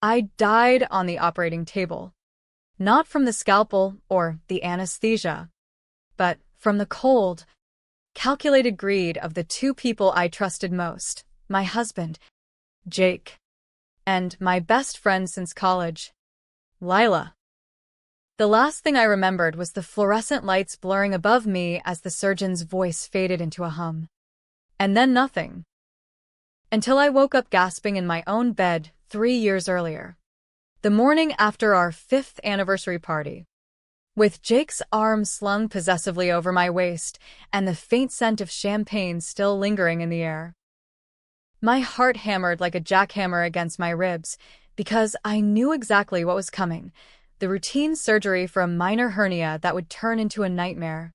I died on the operating table. Not from the scalpel or the anesthesia, but from the cold, calculated greed of the two people I trusted most, my husband, Jake, and my best friend since college, Lila. The last thing I remembered was the fluorescent lights blurring above me as the surgeon's voice faded into a hum. And then nothing. Until I woke up gasping in my own bed 3 years earlier. The morning after our 5th anniversary party. With Jake's arm slung possessively over my waist and the faint scent of champagne still lingering in the air. My heart hammered like a jackhammer against my ribs because I knew exactly what was coming. The routine surgery for a minor hernia that would turn into a nightmare.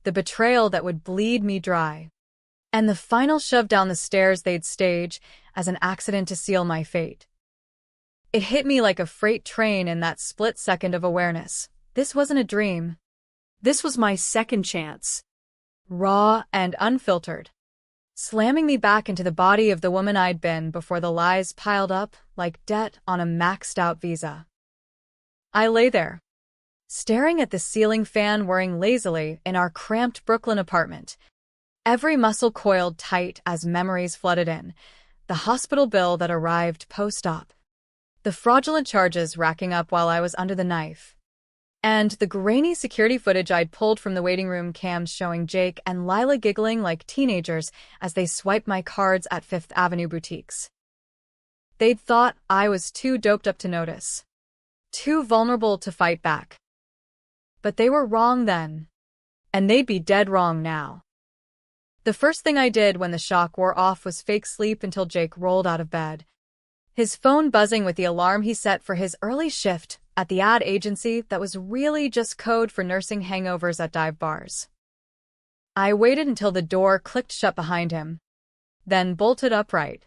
The betrayal that would bleed me dry. And the final shove down the stairs they'd stage as an accident to seal my fate. It hit me like a freight train in that split second of awareness. This wasn't a dream. This was my second chance. Raw and unfiltered. Slamming me back into the body of the woman I'd been before the lies piled up like debt on a maxed-out visa. I lay there, staring at the ceiling fan whirring lazily in our cramped Brooklyn apartment, every muscle coiled tight as memories flooded in, the hospital bill that arrived post-op, the fraudulent charges racking up while I was under the knife, and the grainy security footage I'd pulled from the waiting room cams showing Jake and Lila giggling like teenagers as they swiped my cards at Fifth Avenue boutiques. They'd thought I was too doped up to notice. Too vulnerable to fight back. But they were wrong then. And they'd be dead wrong now. The first thing I did when the shock wore off was fake sleep until Jake rolled out of bed. His phone buzzing with the alarm he set for his early shift at the ad agency that was really just code for nursing hangovers at dive bars. I waited until the door clicked shut behind him, then bolted upright.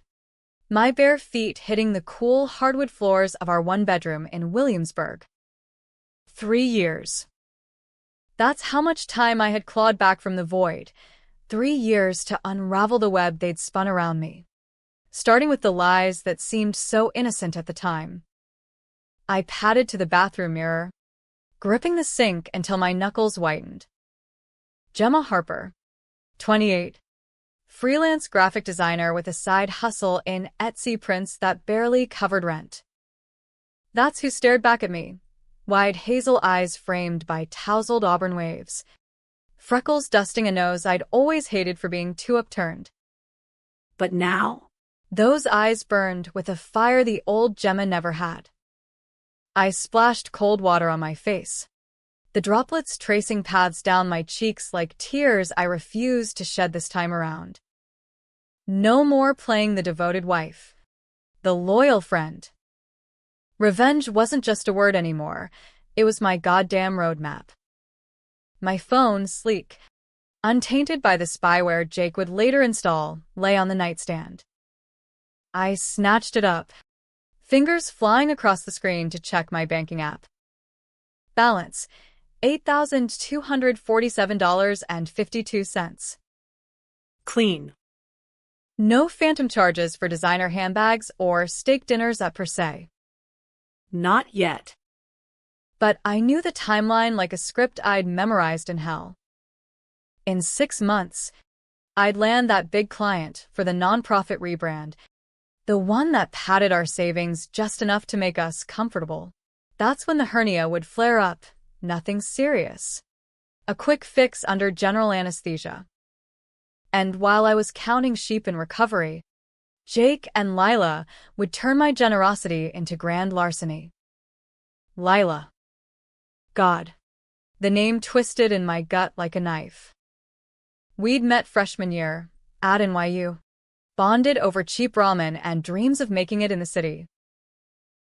My bare feet hitting the cool hardwood floors of our one-bedroom in Williamsburg. 3 years. That's how much time I had clawed back from the void. 3 years to unravel the web they'd spun around me. Starting with the lies that seemed so innocent at the time. I padded to the bathroom mirror, gripping the sink until my knuckles whitened. Gemma Harper, 28. Freelance graphic designer with a side hustle in Etsy prints that barely covered rent. That's who stared back at me, wide hazel eyes framed by tousled auburn waves, freckles dusting a nose I'd always hated for being too upturned. But now, those eyes burned with a fire the old Gemma never had. I splashed cold water on my face, the droplets tracing paths down my cheeks like tears I refused to shed this time around. No more playing the devoted wife, the loyal friend. Revenge wasn't just a word anymore, it was my goddamn roadmap. My phone, sleek, untainted by the spyware Jake would later install, lay on the nightstand. I snatched it up, fingers flying across the screen to check my banking app. Balance, $8,247.52. Clean. No phantom charges for designer handbags or steak dinners at Per Se. Not yet. But I knew the timeline like a script I'd memorized in hell. In 6 months, I'd land that big client for the nonprofit rebrand, the one that padded our savings just enough to make us comfortable. That's when the hernia would flare up, nothing serious. A quick fix under general anesthesia. And while I was counting sheep in recovery, Jake and Lila would turn my generosity into grand larceny. Lila. God. The name twisted in my gut like a knife. We'd met freshman year, at NYU, bonded over cheap ramen and dreams of making it in the city.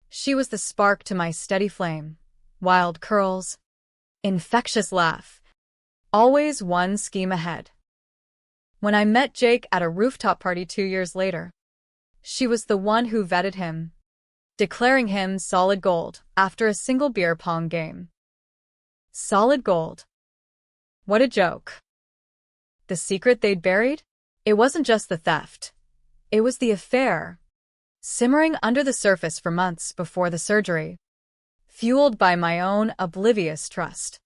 She was the spark to my steady flame, wild curls, infectious laugh, always one scheme ahead. When I met Jake at a rooftop party 2 years later, she was the one who vetted him, declaring him solid gold after a single beer pong game. Solid gold. What a joke. The secret they'd buried? It wasn't just the theft. It was the affair. simmering under the surface for months before the surgery, fueled by my own oblivious trust.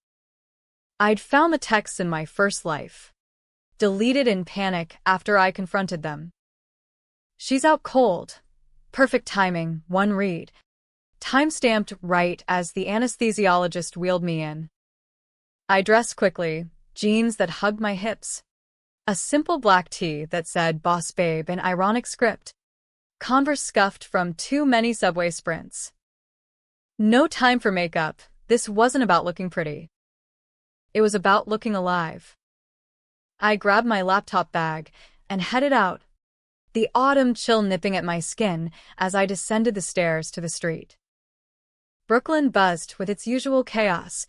I'd found the texts in my first life, deleted in panic after I confronted them. She's out cold. Perfect timing, one read. Time-stamped right as the anesthesiologist wheeled me in. I dressed quickly, jeans that hugged my hips. A simple black tee that said Boss Babe in ironic script. Converse scuffed from too many subway sprints. No time for makeup. This wasn't about looking pretty. It was about looking alive. I grabbed my laptop bag and headed out, the autumn chill nipping at my skin as I descended the stairs to the street. Brooklyn buzzed with its usual chaos,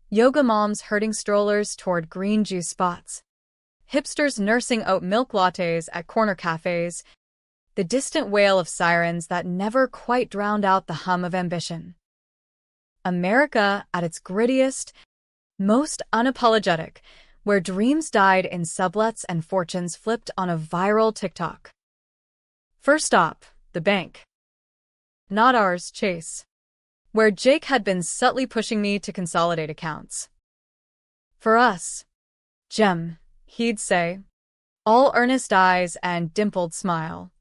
yoga moms herding strollers toward green juice spots, hipsters nursing oat milk lattes at corner cafes, the distant wail of sirens that never quite drowned out the hum of ambition. America at its grittiest, most unapologetic, where dreams died in sublets and fortunes flipped on a viral TikTok. First stop, the bank. Not ours, Chase. Where Jake had been subtly pushing me to consolidate accounts. For us, Jem, he'd say, all earnest eyes and dimpled smile.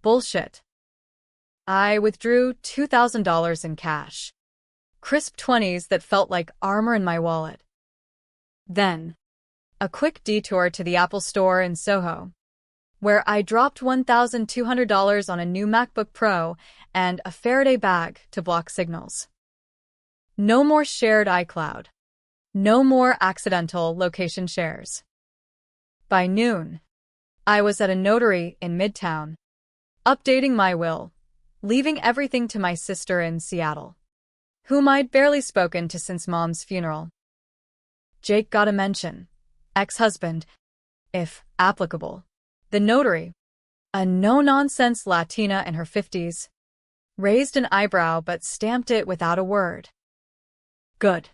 Bullshit. I withdrew $2,000 in cash. Crisp 20s that felt like armor in my wallet. Then, a quick detour to the Apple Store in Soho, where I dropped $1,200 on a new MacBook Pro and a Faraday bag to block signals. No more shared iCloud. No more accidental location shares. By noon, I was at a notary in Midtown, updating my will, leaving everything to my sister in Seattle, whom I'd barely spoken to since Mom's funeral. Jake got a mention. Ex-husband, if applicable. The notary, a no-nonsense Latina in her 50s, raised an eyebrow but stamped it without a word. Good.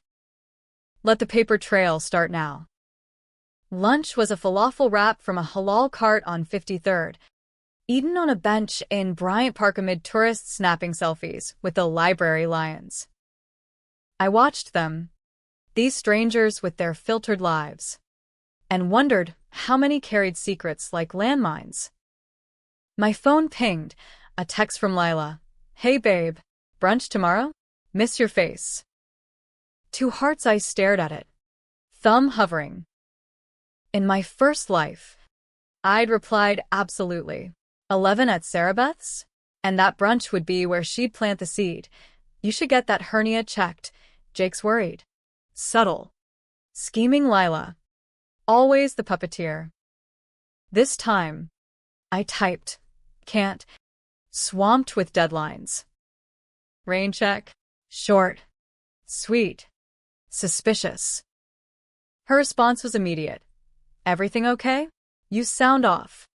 Let the paper trail start now. Lunch was a falafel wrap from a halal cart on 53rd, eaten on a bench in Bryant Park amid tourists snapping selfies with the library lions. I watched them, these strangers with their filtered lives, and wondered how many carried secrets like landmines. My phone pinged, a text from Lila. Hey babe, brunch tomorrow? Miss your face. 2 hearts. I stared at it, thumb hovering. In my first life, I'd replied absolutely. 11 at Sarah Beth's? And that brunch would be where she'd plant the seed. You should get that hernia checked. Jake's worried. Subtle. Scheming Lila. Always the puppeteer. This time, I typed, can't, swamped with deadlines. Rain check. Short. Sweet. Suspicious. Her response was immediate. Everything okay? You sound off.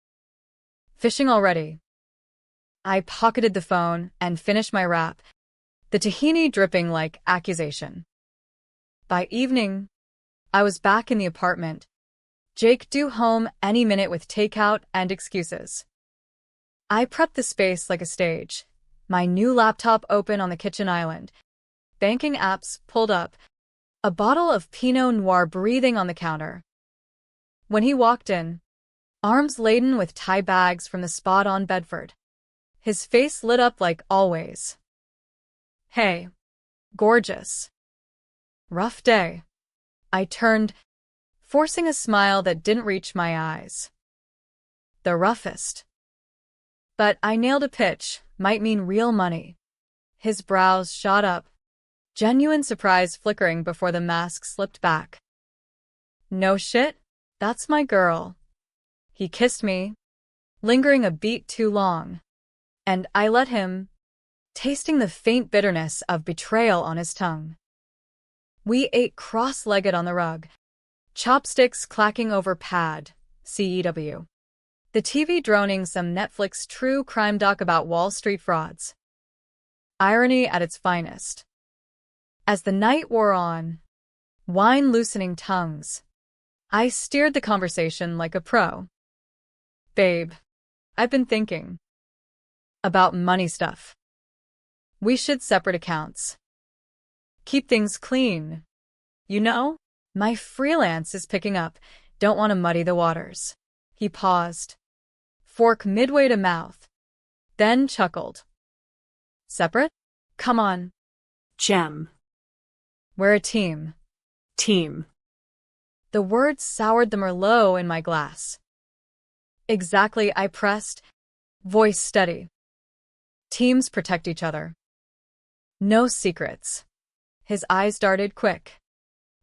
Fishing already. I pocketed the phone and finished my wrap, the tahini dripping like accusation. By evening, I was back in the apartment, Jake due home any minute with takeout and excuses. I prepped the space like a stage, my new laptop open on the kitchen island, banking apps pulled up, a bottle of Pinot Noir breathing on the counter. When he walked in, arms laden with tie bags from the spot on Bedford, his face lit up like always. Hey, gorgeous. Rough day. I turned, forcing a smile that didn't reach my eyes. The roughest. But I nailed a pitch, might mean real money. His brows shot up, genuine surprise flickering before the mask slipped back. No shit, that's my girl. He kissed me, lingering a beat too long, and I let him, tasting the faint bitterness of betrayal on his tongue. We ate cross-legged on the rug, chopsticks clacking over pad, CEW. The TV droning some Netflix true crime doc about Wall Street frauds. Irony at its finest. As the night wore on, wine loosening tongues, I steered the conversation like a pro. Babe, I've been thinking. About money stuff. We should separate accounts. Keep things clean. You know, my freelance is picking up. Don't want to muddy the waters. He paused, fork midway to mouth, then chuckled. Separate? Come on. Gem. We're a team. Team. The words soured the Merlot in my glass. Exactly, I pressed, voice steady. Teams protect each other. No secrets. His eyes darted quick,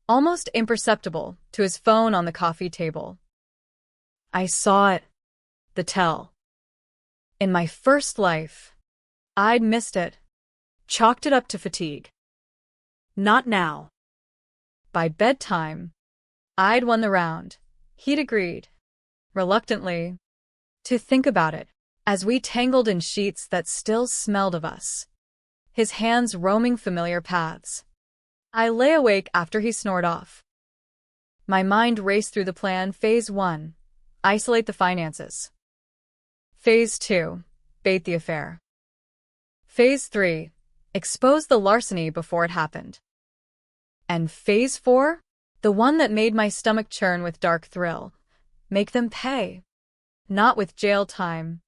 almost imperceptible, to his phone on the coffee table. I saw it. The tell. In my first life, I'd missed it. Chalked it up to fatigue. Not now. By bedtime, I'd won the round. He'd agreed, reluctantly, to think about it, as we tangled in sheets that still smelled of us, his hands roaming familiar paths. I lay awake after he snored off. My mind raced through the plan. Phase 1, isolate the finances. Phase 2, bait the affair. Phase 3, expose the larceny before it happened. And Phase 4, the one that made my stomach churn with dark thrill, make them pay. Not with jail time,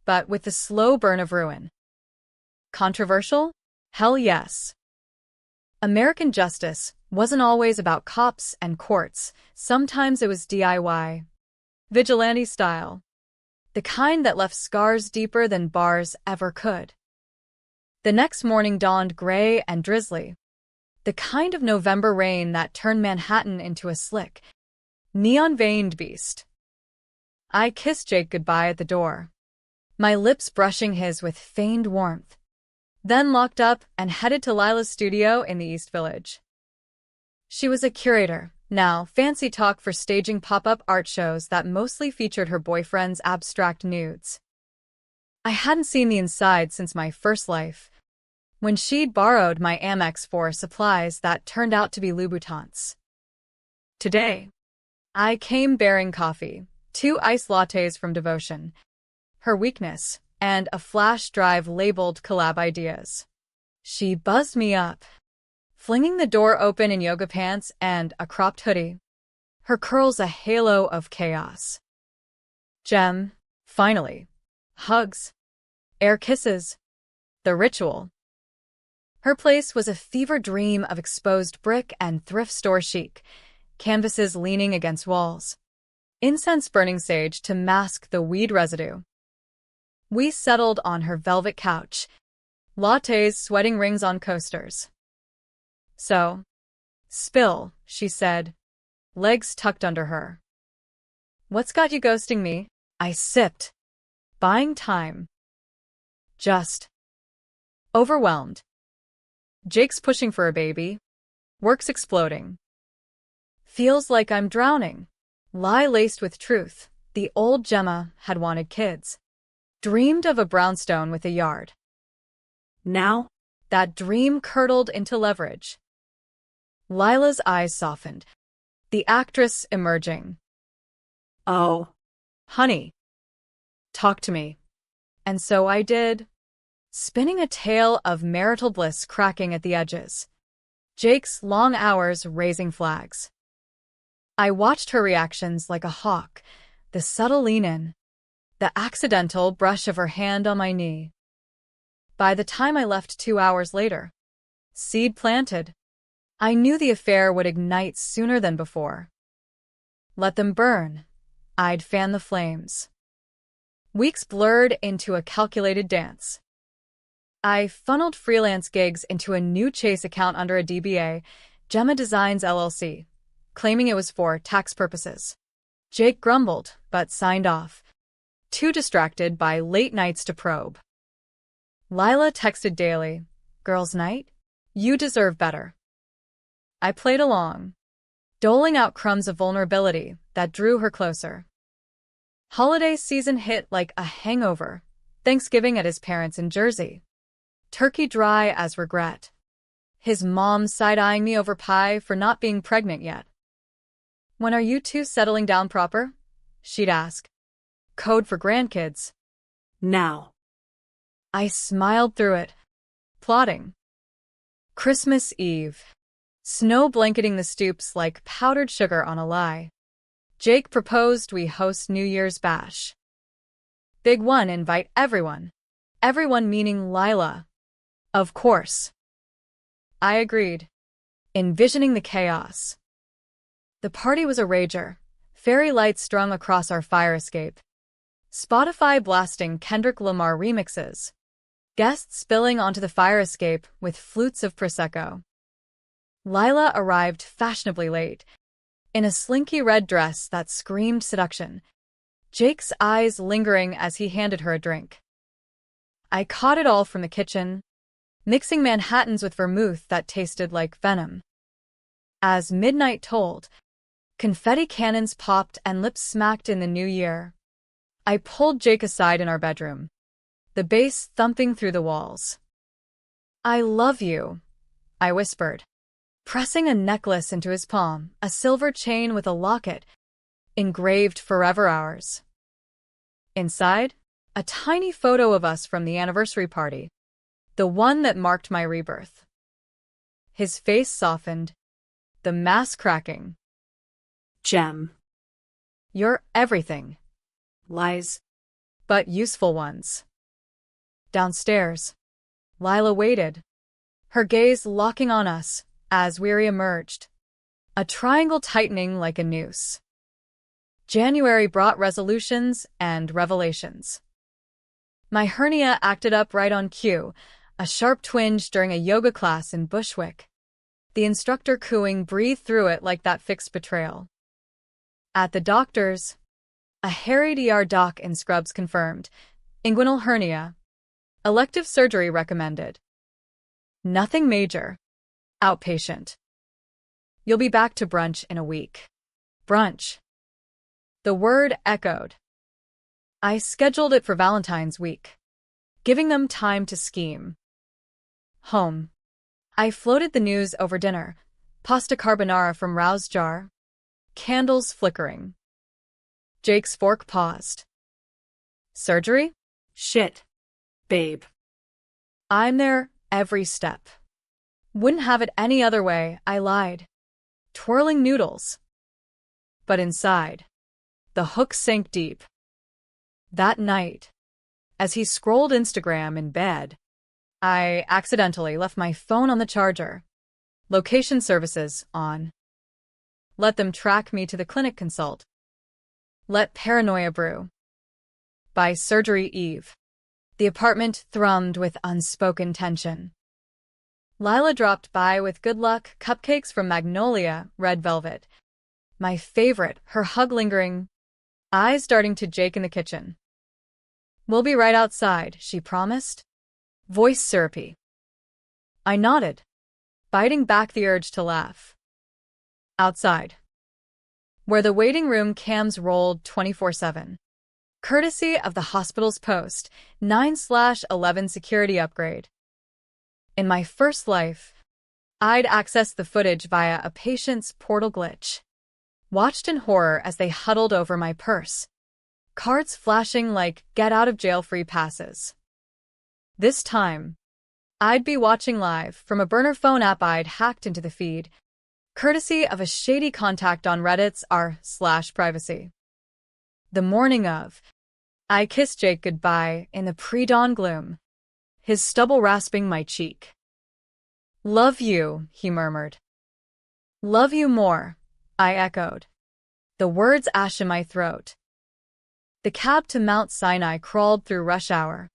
but with the slow burn of ruin. Controversial? Hell yes. American justice wasn't always about cops and courts. Sometimes it was DIY. Vigilante style. The kind that left scars deeper than bars ever could. The next morning dawned gray and drizzly. The kind of November rain that turned Manhattan into a slick, neon-veined beast. I kissed Jake goodbye at the door, my lips brushing his with feigned warmth, then locked up and headed to Lila's studio in the East Village. She was a curator, now fancy talk for staging pop-up art shows that mostly featured her boyfriend's abstract nudes. I hadn't seen the inside since my first life, when she'd borrowed my Amex for supplies that turned out to be Louboutins. Today, I came bearing coffee, 2 iced lattes from Devotion, her weakness, and a flash drive labeled collab ideas. She buzzed me up, flinging the door open in yoga pants and a cropped hoodie, her curls a halo of chaos. Gem, finally. Hugs. Air kisses. The ritual. Her place was a fever dream of exposed brick and thrift store chic, canvases leaning against walls, incense burning sage to mask the weed residue. We settled on her velvet couch, lattes sweating rings on coasters. So, spill, she said, legs tucked under her. What's got you ghosting me? I sipped. Buying time. Just. Overwhelmed. Jake's pushing for a baby. Work's exploding. Feels like I'm drowning. Lie laced with truth. The old Gemma had wanted kids. Dreamed of a brownstone with a yard. Now? That dream curdled into leverage. Lila's eyes softened. The actress emerging. Oh. Honey. Talk to me. And so I did. Spinning a tale of marital bliss cracking at the edges. Jake's long hours raising flags. I watched her reactions like a hawk, the subtle lean-in, the accidental brush of her hand on my knee. By the time I left 2 hours later, seed planted, I knew the affair would ignite sooner than before. Let them burn. I'd fan the flames. Weeks blurred into a calculated dance. I funneled freelance gigs into a new Chase account under a DBA, Gemma Designs LLC, claiming it was for tax purposes. Jake grumbled, but signed off, too distracted by late nights to probe. Lila texted daily, "Girls' night? You deserve better." I played along, doling out crumbs of vulnerability that drew her closer. Holiday season hit like a hangover. Thanksgiving at his parents' in Jersey. Turkey dry as regret. His mom side-eyeing me over pie for not being pregnant yet. "When are you two settling down proper?" she'd ask. Code for grandkids. Now. I smiled through it, plotting. Christmas Eve. Snow blanketing the stoops like powdered sugar on a lie. Jake proposed we host New Year's bash. Big one, invite everyone. Everyone meaning Lila. Of course. I agreed, envisioning the chaos. The party was a rager, fairy lights strung across our fire escape, Spotify blasting Kendrick Lamar remixes, guests spilling onto the fire escape with flutes of Prosecco. Lila arrived fashionably late, in a slinky red dress that screamed seduction, Jake's eyes lingering as he handed her a drink. I caught it all from the kitchen, mixing Manhattans with vermouth that tasted like venom. As midnight tolled, confetti cannons popped and lips smacked in the new year. I pulled Jake aside in our bedroom, the bass thumping through the walls. I love you, I whispered, pressing a necklace into his palm, a silver chain with a locket, engraved forever ours. Inside, a tiny photo of us from the anniversary party, the one that marked my rebirth. His face softened, the mask cracking. Gem. You're everything. Lies. But useful ones. Downstairs, Lila waited, her gaze locking on us as we emerged, a triangle tightening like a noose. January brought resolutions and revelations. My hernia acted up right on cue, a sharp twinge during a yoga class in Bushwick. The instructor cooing breathed through it like that fixed betrayal. At the doctor's, a harried ER doc in scrubs confirmed, inguinal hernia. Elective surgery recommended. Nothing major. Outpatient. You'll be back to brunch in a week. Brunch. The word echoed. I scheduled it for Valentine's week, giving them time to scheme. Home. I floated the news over dinner, pasta carbonara from Rouse jar, candles flickering. Jake's fork paused. Surgery? Shit. Babe. I'm there every step. Wouldn't have it any other way, I lied. Twirling noodles. But inside, the hook sank deep. That night, as he scrolled Instagram in bed, I accidentally left my phone on the charger. Location services on. Let them track me to the clinic consult. Let paranoia brew. By surgery eve, the apartment thrummed with unspoken tension. Lila dropped by with good luck cupcakes from Magnolia, red velvet. My favorite, her hug lingering, eyes darting to Jake in the kitchen. We'll be right outside, she promised. Voice syrupy. I nodded, biting back the urge to laugh. Outside, where the waiting room cams rolled 24/7. Courtesy of the hospital's post, 9/11 security upgrade. In my first life, I'd accessed the footage via a patient's portal glitch. Watched in horror as they huddled over my purse, cards flashing like get-out-of-jail-free passes. This time, I'd be watching live from a burner phone app I'd hacked into the feed, courtesy of a shady contact on Reddit's r/privacy. The morning of, I kissed Jake goodbye in the pre-dawn gloom, his stubble rasping my cheek. Love you, he murmured. Love you more, I echoed, the words ash in my throat. The cab to Mount Sinai crawled through rush hour,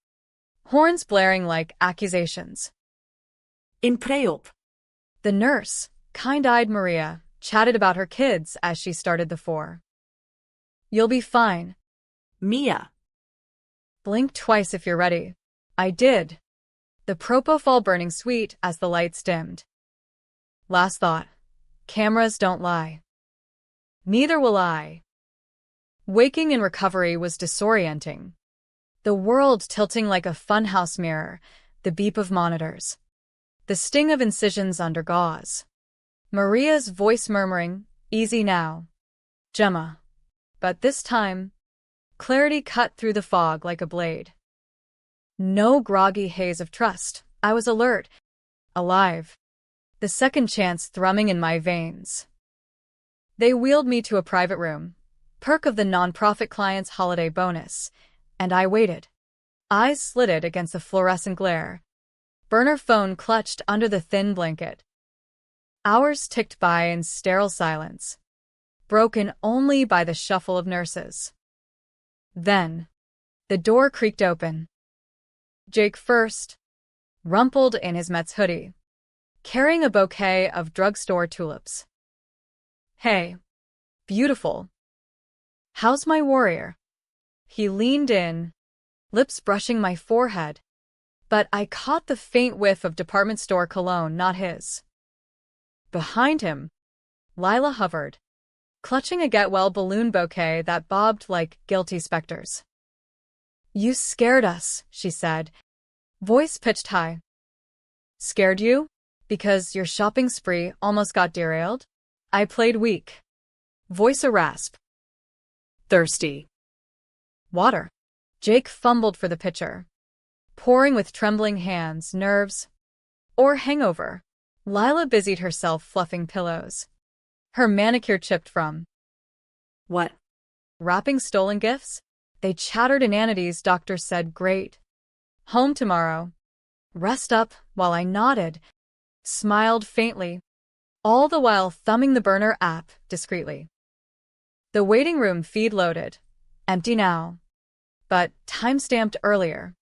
horns blaring like accusations. In pre-op. The nurse, kind-eyed Maria, chatted about her kids as she started the 4. You'll be fine. Mia. Blink twice if you're ready. I did. The propofol burning sweet as the lights dimmed. Last thought. Cameras don't lie. Neither will I. Waking in recovery was disorienting. The world tilting like a funhouse mirror, the beep of monitors, the sting of incisions under gauze. Maria's voice murmuring, easy now, Gemma. But this time, clarity cut through the fog like a blade. No groggy haze of trust. I was alert, alive, the second chance thrumming in my veins. They wheeled me to a private room, perk of the nonprofit client's holiday bonus, and I waited, eyes slitted against the fluorescent glare, burner phone clutched under the thin blanket. Hours ticked by in sterile silence, broken only by the shuffle of nurses. Then, the door creaked open. Jake first, rumpled in his Mets hoodie, carrying a bouquet of drugstore tulips. "Hey, beautiful. How's my warrior?" He leaned in, lips brushing my forehead, but I caught the faint whiff of department store cologne, not his. Behind him, Lila hovered, clutching a get-well balloon bouquet that bobbed like guilty specters. "You scared us," she said, voice pitched high. "Scared you? Because your shopping spree almost got derailed?" I played weak, voice a rasp. Thirsty. "Water." Jake fumbled for the pitcher, pouring with trembling hands, nerves, or hangover. Lila busied herself fluffing pillows, her manicure chipped from What? wrapping stolen gifts. They chattered inanities. Doctor said, "Great. Home tomorrow. Rest up," while I nodded, smiled faintly, all the while thumbing the burner app discreetly. The waiting room feed loaded, empty now, but time-stamped earlier.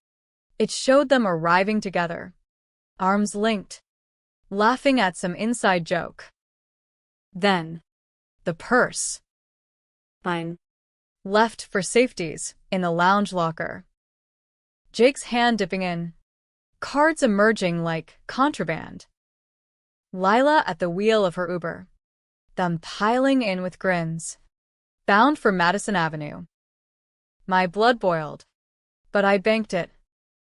It showed them arriving together, arms linked, laughing at some inside joke. Then, the purse. Mine. Left for safeties in the lounge locker. Jake's hand dipping in, cards emerging like contraband. Lila at the wheel of her Uber, them piling in with grins, bound for Madison Avenue. My blood boiled, but I banked it,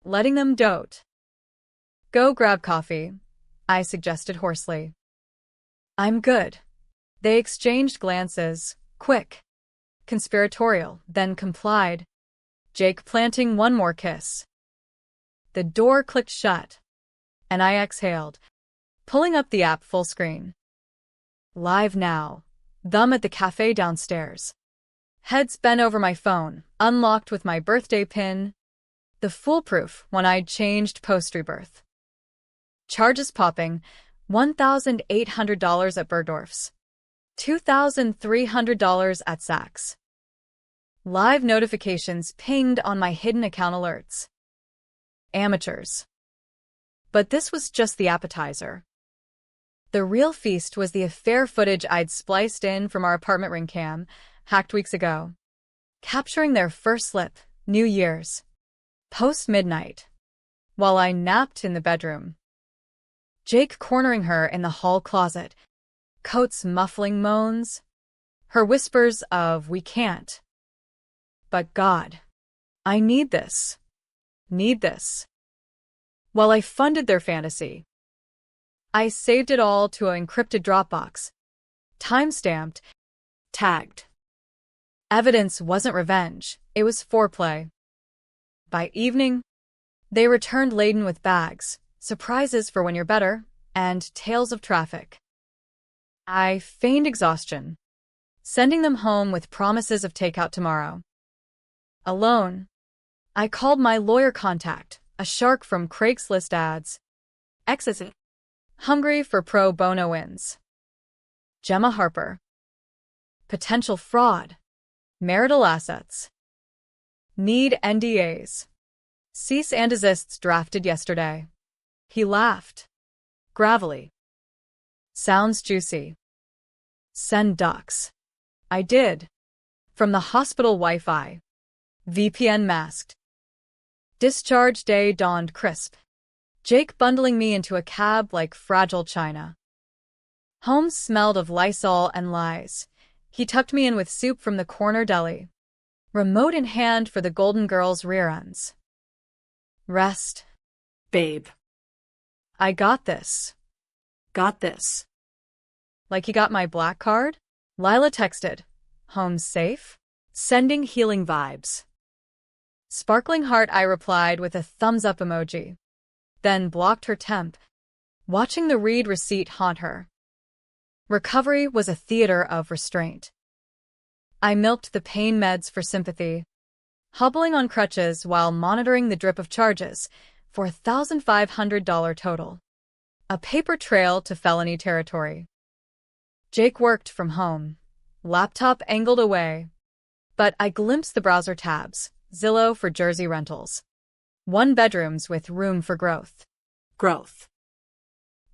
letting them dote. "Go grab coffee," I suggested hoarsely. "I'm good." They exchanged glances, quick, conspiratorial, then complied, Jake planting one more kiss. The door clicked shut, and I exhaled, pulling up the app full screen. Live now. Them at the cafe downstairs. Heads bent over my phone, unlocked with my birthday pin, the foolproof one I'd changed post-rebirth. Charges popping, $1,800 at Bergdorf's, $2,300 at Saks. Live notifications pinged on my hidden account alerts. Amateurs. But this was just the appetizer. The real feast was the affair footage I'd spliced in from our apartment ring cam, hacked weeks ago, capturing their first slip, New Year's, post-midnight, while I napped in the bedroom. Jake cornering her in the hall closet, coat's muffling moans, her whispers of "we can't." But God, I need this. Need this. While I funded their fantasy, I saved it all to an encrypted Dropbox, time-stamped, tagged. Evidence wasn't revenge, it was foreplay. By evening, they returned laden with bags, surprises for when you're better, and tales of traffic. I feigned exhaustion, sending them home with promises of takeout tomorrow. Alone, I called my lawyer contact, a shark from Craigslist ads. Exit. Hungry for pro bono wins. Gemma Harper. Potential fraud. Marital assets. Need NDAs. Cease and desists drafted yesterday. He laughed. Gravelly. Sounds juicy. Send docs. I did. From the hospital Wi-Fi. VPN masked. Discharge day dawned crisp. Jake bundling me into a cab like fragile china. Home smelled of Lysol and lies. He tucked me in with soup from the corner deli. Remote in hand for the Golden Girls reruns. Rest. Babe. I got this. Got this. Like he got my black card? Lila texted. Home safe? Sending healing vibes. Sparkling heart, I replied with a thumbs-up emoji. Then blocked her temp, watching the read receipt haunt her. Recovery was a theater of restraint. I milked the pain meds for sympathy, hobbling on crutches while monitoring the drip of charges for a $1,500 total. A paper trail to felony territory. Jake worked from home, laptop angled away, but I glimpsed the browser tabs, Zillow for Jersey rentals. 1 bedrooms with room for growth. Growth.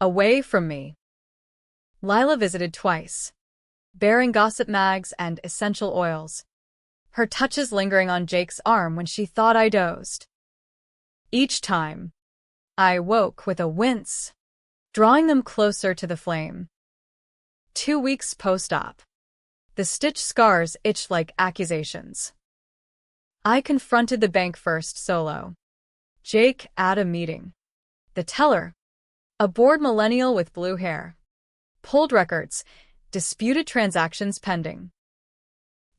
Away from me. Lila visited twice, bearing gossip mags and essential oils, her touches lingering on Jake's arm when she thought I dozed. Each time, I woke with a wince, drawing them closer to the flame. 2 weeks post-op. The stitch scars itched like accusations. I confronted the bank first solo. Jake at a meeting. The teller, a bored millennial with blue hair, pulled records, disputed transactions pending.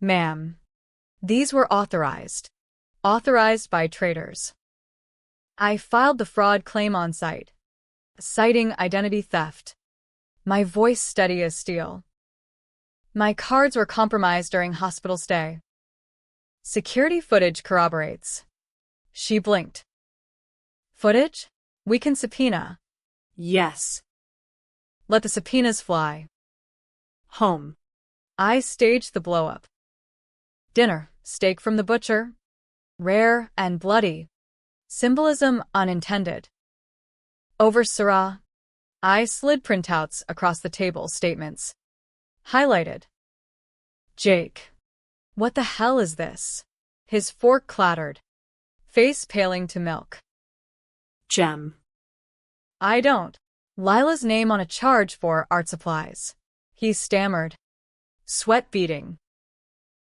Ma'am, these were authorized by traders. I filed the fraud claim on site, citing identity theft, my voice steady as steel. My cards were compromised during hospital stay. Security footage corroborates. She blinked. Footage? We can subpoena. Yes. Let the subpoenas fly. Home. I staged the blow-up. Dinner, steak from the butcher. Rare and bloody. Symbolism unintended. Over Syrah, I slid printouts across the table statements. Highlighted. Jake. What the hell is this? His fork clattered, face paling to milk. Gem. I don't. Lila's name on a charge for art supplies. He stammered, sweat beading.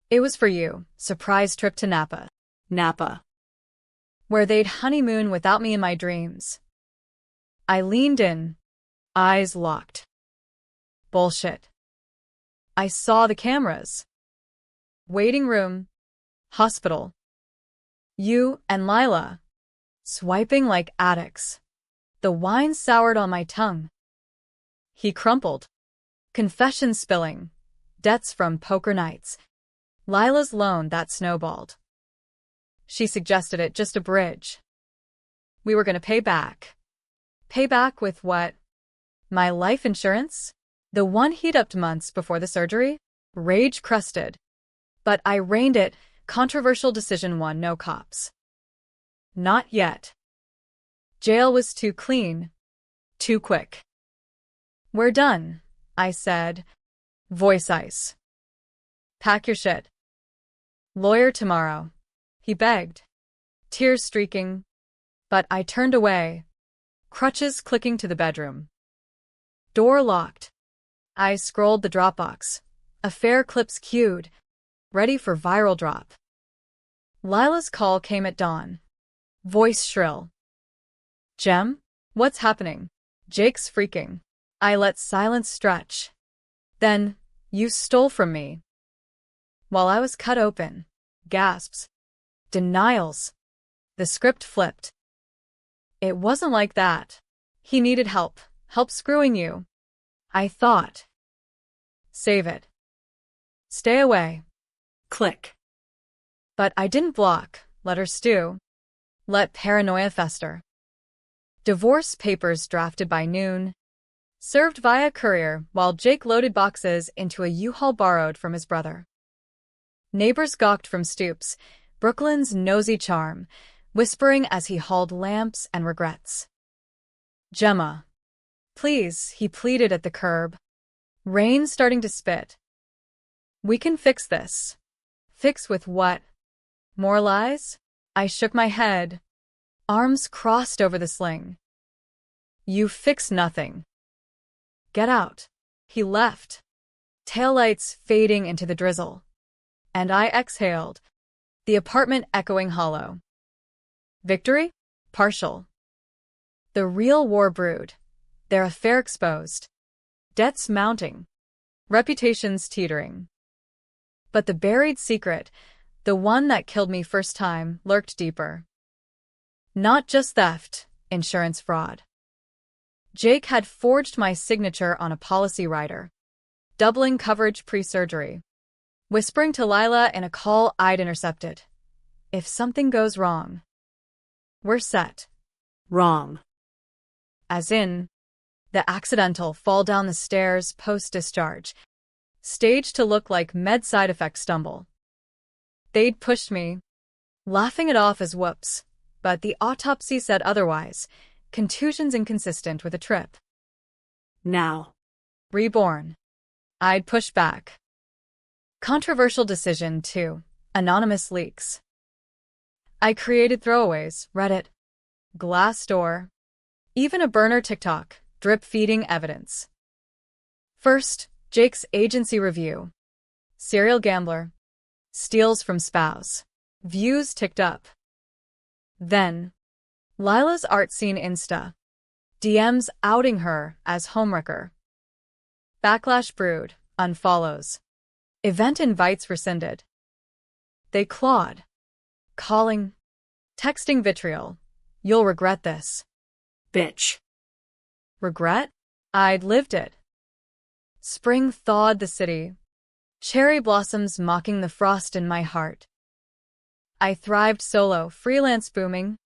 It was for you, surprise trip to Napa. Napa. Where they'd honeymoon without me in my dreams. I leaned in, eyes locked. Bullshit. I saw the cameras. Waiting room, hospital. You and Lila, swiping like addicts. The wine soured on my tongue. He crumpled. Confessions spilling. Debts from poker nights. Lila's loan that snowballed. She suggested it just a bridge. We were going to pay back. Pay back with what? My life insurance? The one he'd upped months before the surgery? Rage crusted. But I reined it. Controversial decision one, no cops. Not yet. Jail was too clean. Too quick. We're done, I said. Voice ice. Pack your shit. Lawyer tomorrow. He begged. Tears streaking. But I turned away. Crutches clicking to the bedroom. Door locked. I scrolled the Dropbox. Affair clips queued. Ready for viral drop. Lila's call came at dawn. Voice shrill. Gem? What's happening? Jake's freaking. I let silence stretch. Then, you stole from me. While I was cut open. Gasps. Denials. The script flipped. It wasn't like that. He needed help. Help screwing you. I thought. Save it. Stay away. Click. But I didn't block, let her stew. Let paranoia fester. Divorce papers drafted by noon. Served via courier while Jake loaded boxes into a U-Haul borrowed from his brother. Neighbors gawked from stoops, Brooklyn's nosy charm, whispering as he hauled lamps and regrets. Gemma. Please, he pleaded at the curb. Rain starting to spit. We can fix this. Fix with what? More lies? I shook my head. Arms crossed over the sling. You fix nothing. Get out. He left. Taillights fading into the drizzle. And I exhaled. The apartment echoing hollow. Victory? Partial. The real war brewed. Their affair exposed. Debts mounting. Reputations teetering. But the buried secret, The one that killed me first time lurked deeper. Not just theft, insurance fraud. Jake had forged my signature on a policy rider, doubling coverage pre-surgery, whispering to Lila in a call I'd intercepted. If something goes wrong, we're set. Wrong. As in, the accidental fall down the stairs post-discharge, staged to look like med side effect stumble. They'd pushed me, laughing it off as whoops, but the autopsy said otherwise. Contusions inconsistent with a trip. Now. Reborn. I'd push back. Controversial decision 2. Anonymous leaks. I created throwaways, Reddit, Glassdoor, even a burner TikTok, drip-feeding evidence. First, Jake's agency review. Serial gambler. Steals from spouse. Views ticked up. Then, Lila's art scene Insta. DMs outing her as homewrecker. Backlash brewed. Unfollows. Event invites rescinded. They clawed. Calling. Texting vitriol. You'll regret this. Bitch. Regret? I'd lived it. Spring thawed the city. Cherry blossoms mocking the frost in my heart. I thrived solo, freelance booming.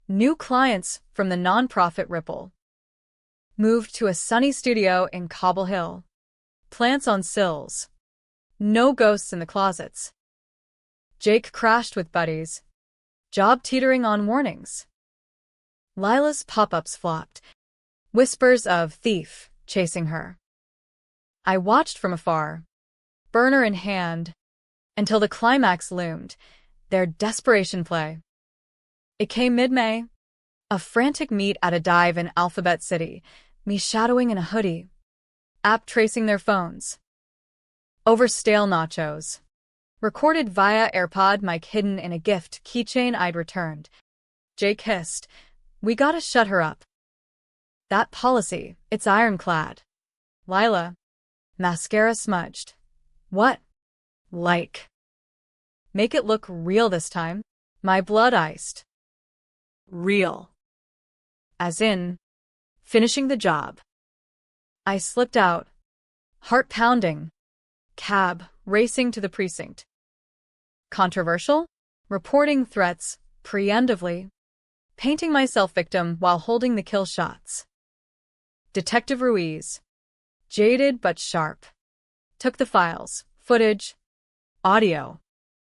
New clients from the nonprofit Ripple. Moved to a sunny studio in Cobble Hill. Plants on sills. No ghosts in the closets. Jake crashed with buddies. Job teetering on warnings. Lila's pop-ups flopped. Whispers of thief chasing her. I watched from afar, burner in hand, until the climax loomed, their desperation play. It came mid-May, a frantic meet at a dive in Alphabet City, me shadowing in a hoodie, app tracing their phones. Over stale nachos. Recorded via AirPod mic hidden in a gift keychain I'd returned. Jake hissed, "We gotta shut her up." That policy, it's ironclad. Lila. Mascara smudged. What? Like. Make it look real this time. My blood iced. Real. As in, finishing the job. I slipped out. Heart pounding. Cab, racing to the precinct. Controversial? Reporting threats, preemptively. Painting myself victim while holding the kill shots. Detective Ruiz. Jaded but sharp. Took the files, footage, audio.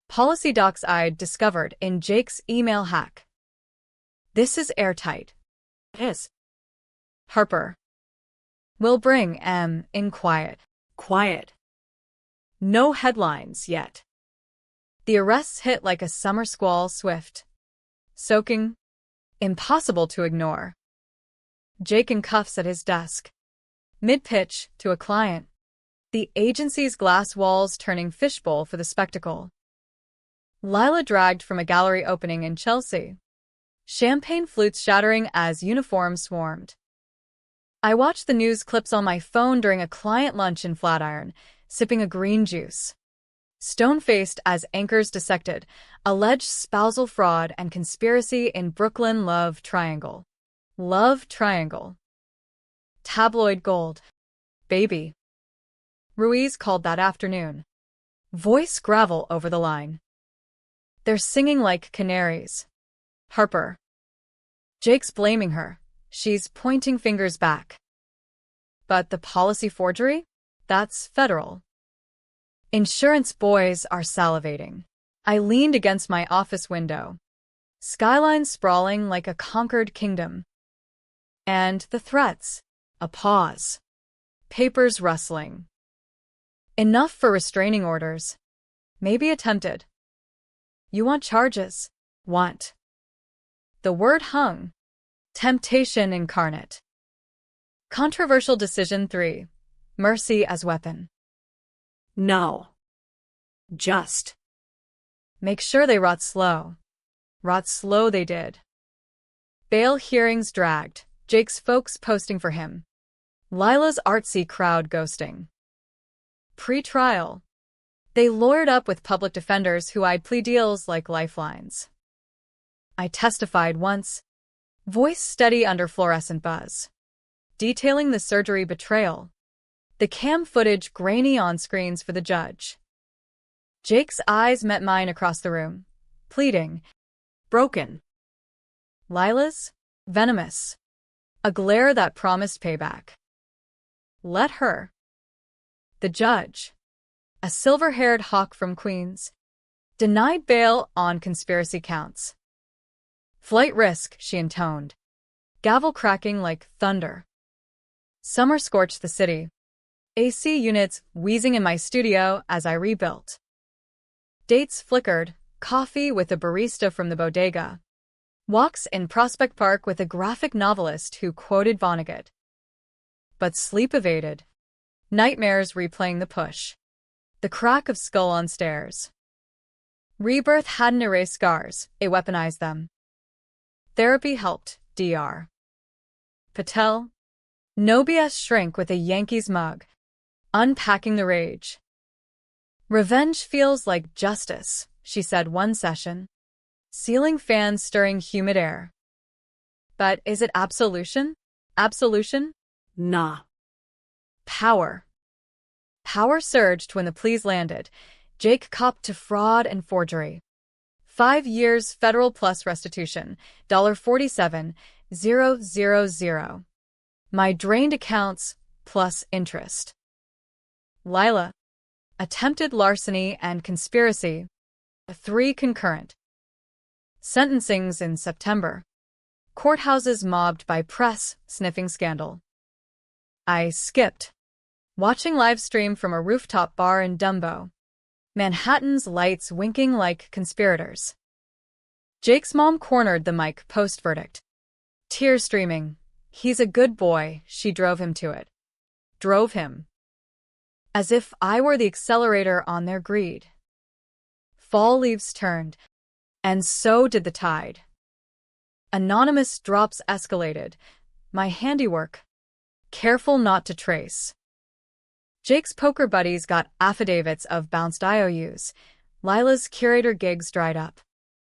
Policy docs I'd discovered in Jake's email hack. This is airtight. Is. Harper. We'll bring M in quiet. Quiet. No headlines yet. The arrests hit like a summer squall swift. Soaking. Impossible to ignore. Jake in cuffs at his desk. Mid-pitch to a client. The agency's glass walls turning fishbowl for the spectacle. Lila dragged from a gallery opening in Chelsea. Champagne flutes shattering as uniforms swarmed. I watched the news clips on my phone during a client lunch in Flatiron, sipping a green juice. Stone-faced as anchors dissected, alleged spousal fraud and conspiracy in Brooklyn Love Triangle. Love Triangle. Tabloid gold. Baby. Ruiz called that afternoon. Voice gravel over the line. They're singing like canaries. Harper. Jake's blaming her. She's pointing fingers back. But the policy forgery? That's federal. Insurance boys are salivating. I leaned against my office window. Skyline sprawling like a conquered kingdom. And the threats. A pause. Papers rustling. Enough for restraining orders. Maybe attempted. You want charges? Want. The word hung. Temptation incarnate. Controversial decision 3. Mercy as weapon. No. Just. Make sure they rot slow. Rot slow they did. Bail hearings dragged. Jake's folks posting for him. Lila's artsy crowd ghosting. Pre-trial. They lawyered up with public defenders who eyed plea deals like lifelines. I testified once, voice steady under fluorescent buzz, detailing the surgery betrayal, the cam footage grainy on screens for the judge. Jake's eyes met mine across the room, pleading, Broken. Lila's, venomous, a glare that promised payback. Let her. The judge, a silver-haired hawk from Queens, denied bail on conspiracy counts. Flight risk, she intoned, gavel cracking like thunder. Summer scorched the city, AC units wheezing in my studio as I rebuilt. Dates flickered, coffee with a barista from the bodega, walks in Prospect Park with a graphic novelist who quoted Vonnegut. But sleep evaded, nightmares replaying the push, the crack of skull on stairs. Rebirth hadn't erased scars, it weaponized them. Therapy helped, Dr. Patel. No BS shrank with a Yankees mug, unpacking the rage. Revenge feels like justice, she said one session, ceiling fans stirring humid air. But is it absolution? Absolution? Nah. Power. Power surged when the pleas landed. Jake copped to fraud and forgery. 5 years federal plus restitution, $47,000. My drained accounts plus interest. Lila. Attempted larceny and conspiracy. 3 concurrent. Sentencings in September. Courthouses mobbed by press, sniffing scandal. I skipped, watching live stream from a rooftop bar in Dumbo. Manhattan's lights winking like conspirators. Jake's mom cornered the mic post-verdict. Tears streaming. He's a good boy, she drove him to it. Drove him. As if I were the accelerator on their greed. Fall leaves turned, and so did the tide. Anonymous drops escalated. My handiwork. Careful not to trace. Jake's poker buddies got affidavits of bounced IOUs. Lila's curator gigs dried up.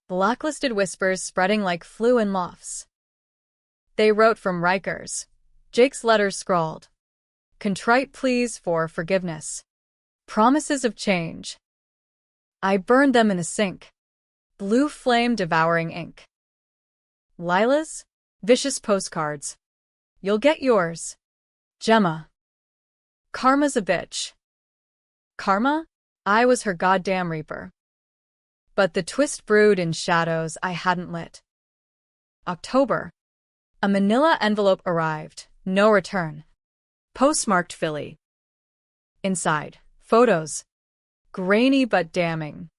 Blacklisted whispers spreading like flu in lofts. They wrote from Rikers. Jake's letters scrawled. Contrite pleas for forgiveness. Promises of change. I burned them in the sink. Blue flame devouring ink. Lila's? Vicious postcards. You'll get yours. Gemma. Karma's a bitch. Karma? I was her goddamn reaper. But the twist brewed in shadows I hadn't lit. October. A manila envelope arrived. No return. Postmarked Philly. Inside. Photos. Grainy but damning.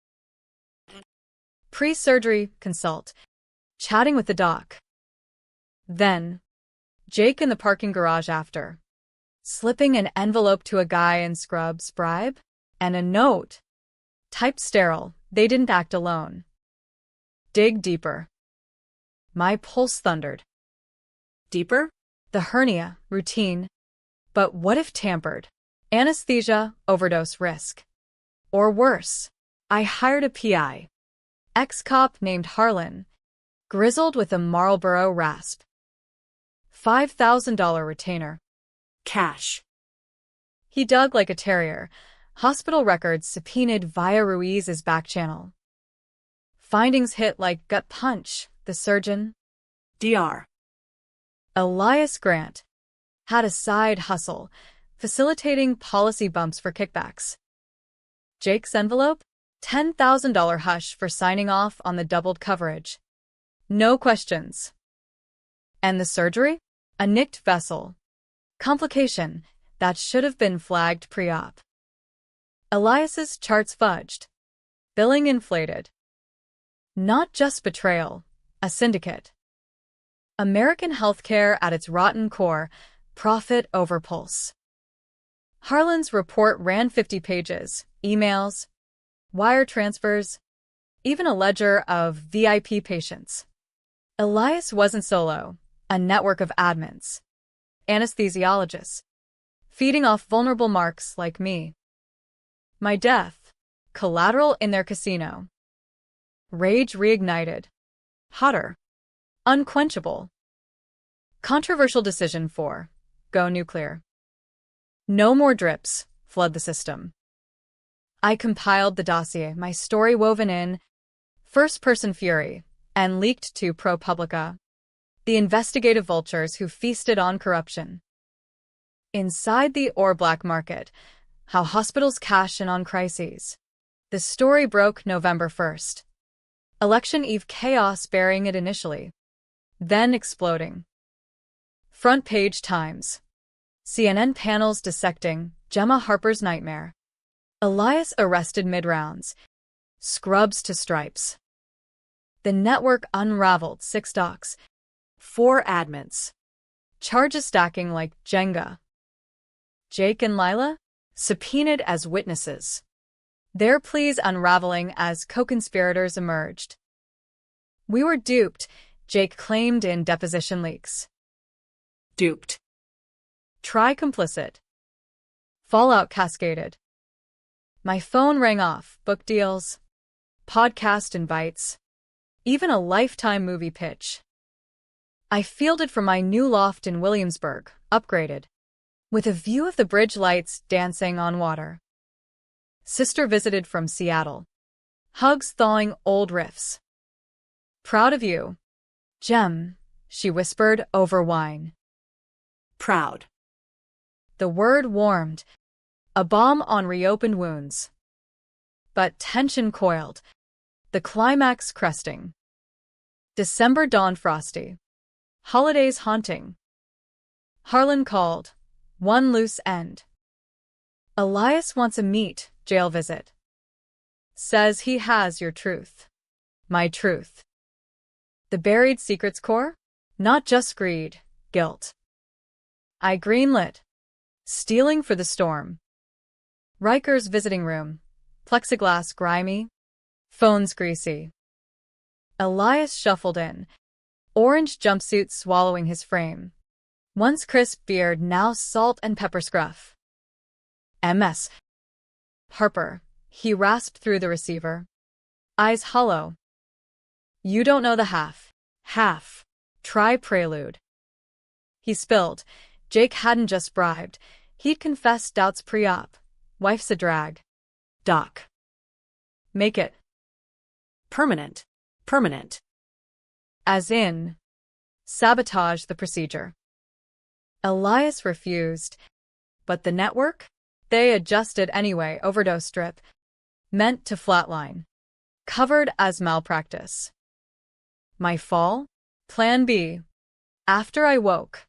Pre-surgery consult. Chatting with the doc. Then, Jake in the parking garage after. Slipping an envelope to a guy in scrubs bribe? And a note. Typed sterile, they didn't act alone. Dig deeper. My pulse thundered. Deeper? The hernia, routine. But what if tampered? Anesthesia, overdose risk. Or worse. I hired a PI. Ex-cop named Harlan. Grizzled with a Marlboro rasp. $5,000 retainer. Cash. He dug like a terrier. Hospital records subpoenaed via Ruiz's back channel. Findings hit like gut punch. The surgeon, Dr. Elias Grant, had a side hustle, facilitating policy bumps for kickbacks. Jake's envelope? $10,000 hush for signing off on the doubled coverage. No questions. And the surgery? A nicked vessel. Complication that should have been flagged pre-op. Elias's charts fudged. Billing inflated. Not just betrayal, a syndicate. American healthcare at its rotten core, profit over pulse. Harlan's report ran 50 pages, emails, wire transfers, even a ledger of VIP patients. Elias wasn't solo, a network of admins, anesthesiologists, feeding off vulnerable marks like me. My death, collateral in their casino. Rage reignited. Hotter. Unquenchable. Controversial decision 4. Go nuclear. No more drips. Flood the system. I compiled the dossier, my story woven in first-person fury, and leaked to ProPublica, the investigative vultures who feasted on corruption. Inside the ore black market, how hospitals cash in on crises. The story broke November 1st. Election eve chaos burying it initially, then exploding. Front page Times. CNN panels dissecting Gemma Harper's nightmare. Elias arrested mid-rounds. Scrubs to stripes. The network unraveled 6 docs. 4 admins. Charges stacking like Jenga. Jake and Lila? Subpoenaed as witnesses. Their pleas unraveling as co-conspirators emerged. We were duped, Jake claimed in deposition leaks. Duped. Try complicit. Fallout cascaded. My phone rang off, book deals, podcast invites, even a Lifetime movie pitch. I fielded from my new loft in Williamsburg, upgraded, with a view of the bridge lights dancing on water. Sister visited from Seattle. Hugs thawing old rifts. Proud of you, Gem, she whispered over wine. Proud. The word warmed, a balm on reopened wounds. But tension coiled, the climax cresting. December dawn frosty. Holidays haunting. Harlan called, one loose end. Elias wants a meet, jail visit. Says he has your truth. My truth. The buried secrets core? Not just greed, guilt. I greenlit. Stealing for the storm. Riker's visiting room. Plexiglass grimy. Phones greasy. Elias shuffled in. Orange jumpsuit swallowing his frame. Once crisp beard, now salt and pepper scruff. MS. Harper. He rasped through the receiver. Eyes hollow. You don't know the half. Half. Try prelude. He spilled. Jake hadn't just bribed. He'd confessed doubts pre-op. Wife's a drag. Doc. Make it. Permanent. Permanent. As in, sabotage the procedure. Elias refused. But the network? They adjusted anyway, overdose strip. Meant to flatline. Covered as malpractice. My fall? Plan B. After I woke.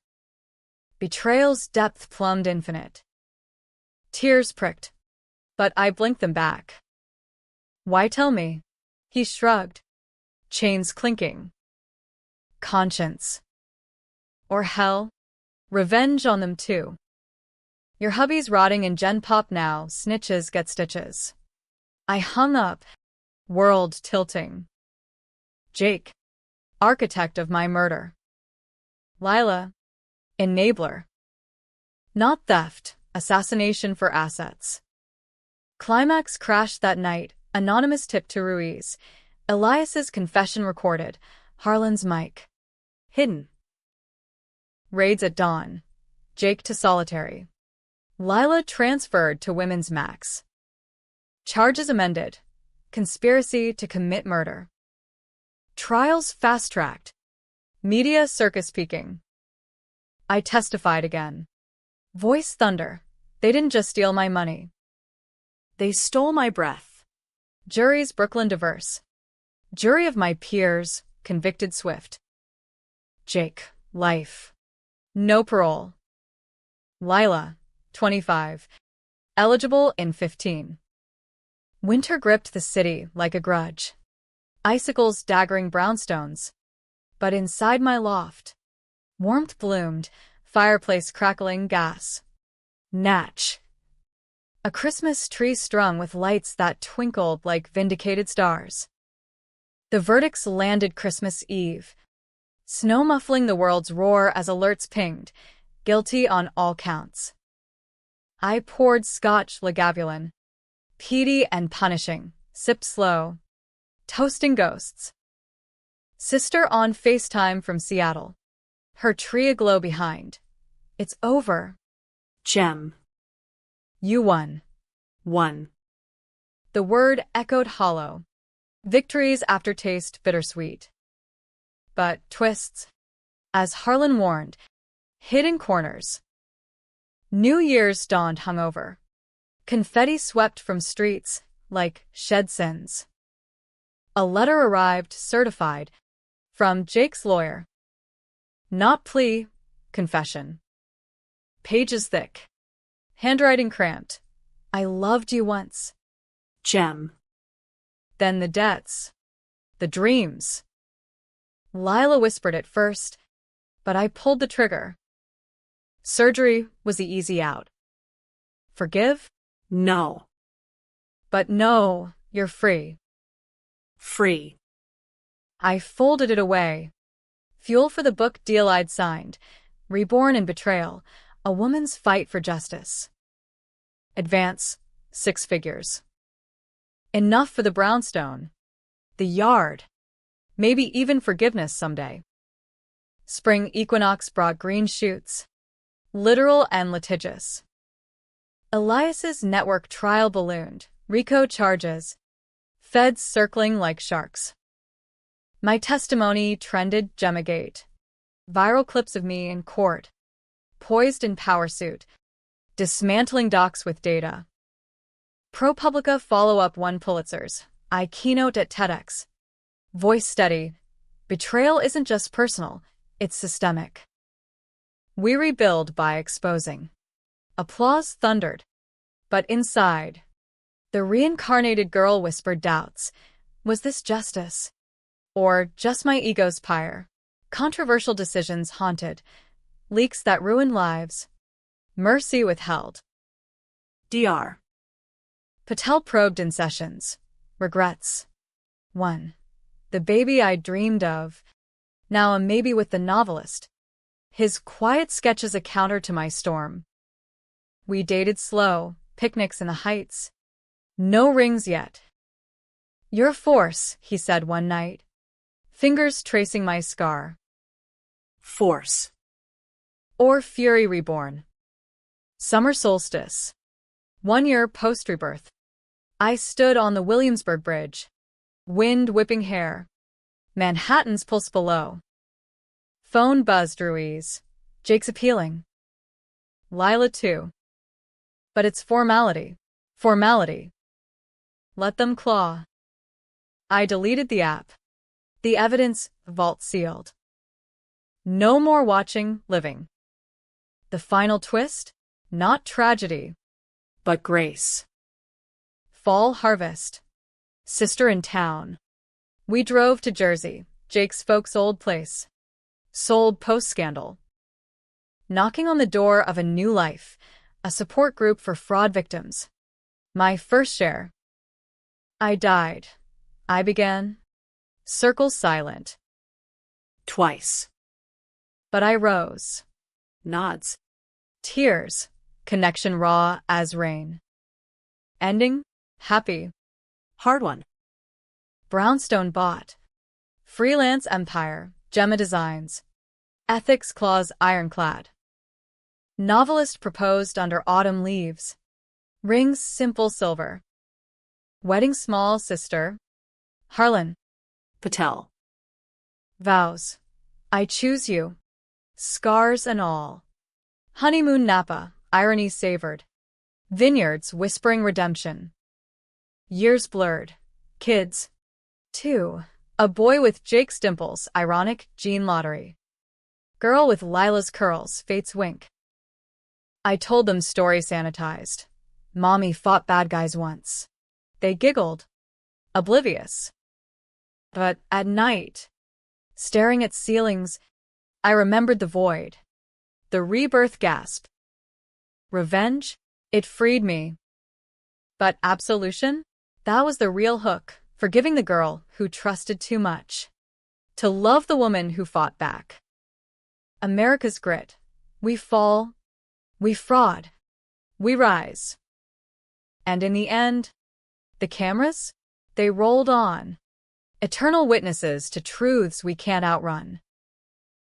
Betrayal's depth plumbed infinite. Tears pricked. But I blinked them back. Why tell me? He shrugged. Chains clinking. Conscience. Or hell? Revenge on them too. Your hubby's rotting in Gen Pop now, snitches get stitches. I hung up. World tilting. Jake. Architect of my murder. Lila. Enabler. Not theft, assassination for assets. Climax crashed that night, anonymous tip to Ruiz. Elias's confession recorded, Harlan's mic. Hidden. Raids at dawn. Jake to solitary. Lila transferred to women's max. Charges amended. Conspiracy to commit murder. Trials fast-tracked. Media circus peaking. I testified again. Voice thunder. They didn't just steal my money. They stole my breath. Jury's Brooklyn diverse. Jury of my peers, convicted swift. Jake, life. No parole. Lila, 25. Eligible in 15. Winter gripped the city like a grudge. Icicles daggering brownstones. But inside my loft, warmth bloomed, fireplace crackling gas. Natch. A Christmas tree strung with lights that twinkled like vindicated stars. The verdicts landed Christmas Eve. Snow muffling the world's roar as alerts pinged, guilty on all counts. I poured Scotch Lagavulin. Peaty and punishing, sip slow. Toasting ghosts. Sister on FaceTime from Seattle. Her tree aglow behind. It's over. Gem. You won. One. The word echoed hollow. Victory's aftertaste bittersweet. But twists. As Harlan warned, hidden corners. New Year's dawned hungover. Confetti swept from streets like shed sins. A letter arrived certified from Jake's lawyer. Not plea, confession. Pages thick. Handwriting cramped. I loved you once. Gem. Then the debts. The dreams. Lila whispered at first, but I pulled the trigger. Surgery was the easy out. Forgive? No. But no, you're free. Free. I folded it away. Fuel for the book deal I'd signed. Reborn in betrayal. A woman's fight for justice. Advance, 6 figures. Enough for the brownstone. The yard. Maybe even forgiveness someday. Spring equinox brought green shoots. Literal and litigious. Elias's network trial ballooned. RICO charges. Feds circling like sharks. My testimony trended Gemagate. Viral clips of me in court. Poised in power suit. Dismantling docs with data. ProPublica follow-up won Pulitzers. I keynote at TEDx. Voice steady. Betrayal isn't just personal, it's systemic. We rebuild by exposing. Applause thundered. But inside, the reincarnated girl whispered doubts. Was this justice? Or just my ego's pyre? Controversial decisions haunted. Leaks that ruined lives. Mercy withheld. Dr. Patel probed in sessions. Regrets. 1. The baby I dreamed of. Now a maybe with the novelist. His quiet sketches a counter to my storm. We dated slow, picnics in the heights. No rings yet. Your force, he said one night. Fingers tracing my scar. Force. Or fury reborn. Summer solstice. 1 year post-rebirth. I stood on the Williamsburg Bridge. Wind whipping hair. Manhattan's pulse below. Phone buzzed Ruiz. Jake's appealing. Lila too. But it's formality. Formality. Let them claw. I deleted the app. The evidence, vault sealed. No more watching, living. The final twist? Not tragedy. But grace. Fall harvest. Sister in town. We drove to Jersey, Jake's folks' old place. Sold post-scandal. Knocking on the door of a new life, a support group for fraud victims. My first share. I died. I began. Circle silent. Twice. But I rose. Nods. Tears. Connection raw as rain. Ending? Happy. Hard one. Brownstone bought. Freelance empire. Gemma Designs. Ethics clause ironclad. Novelist proposed under autumn leaves. Rings simple silver. Wedding small sister. Harlan. Patel. Vows. I choose you. Scars and all. Honeymoon Napa, irony savored. Vineyards whispering redemption. Years blurred. Kids. 2. A boy with Jake's dimples, ironic, gene lottery. Girl with Lila's curls, fate's wink. I told them story sanitized. Mommy fought bad guys once. They giggled. Oblivious. But at night, staring at ceilings, I remembered the void. The rebirth gasp. Revenge? It freed me. But absolution? That was the real hook, forgiving the girl who trusted too much. To love the woman who fought back. America's grit. We fall. We fraud. We rise. And in the end, The cameras? They rolled on. Eternal witnesses to truths we can't outrun.